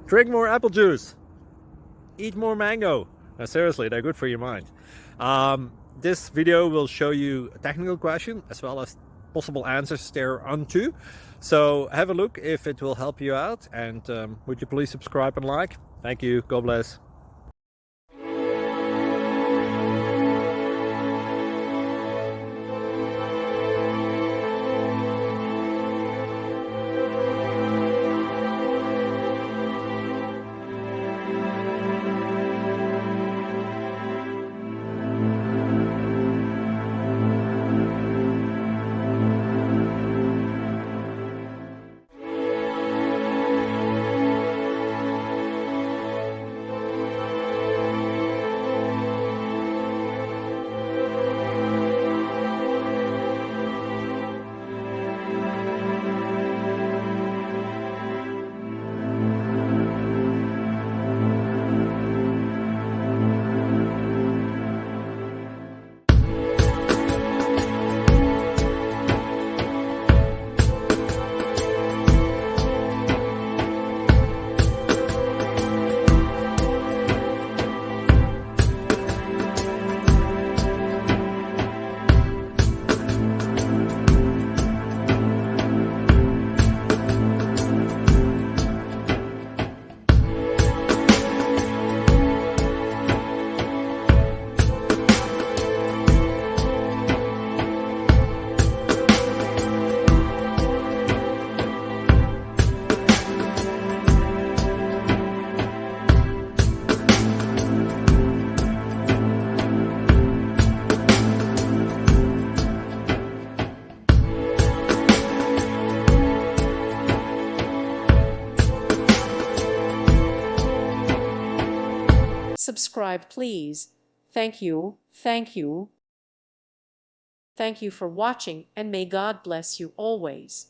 Drink more apple juice. Eat more mango. Now, seriously, they're good for your mind. This video will show you a technical question as well as possible answers thereunto. So have a look if it will help you out, and would you please subscribe and like? Thank you. God bless. Subscribe, please. Thank you. Thank you. Thank you for watching, and may God bless you always.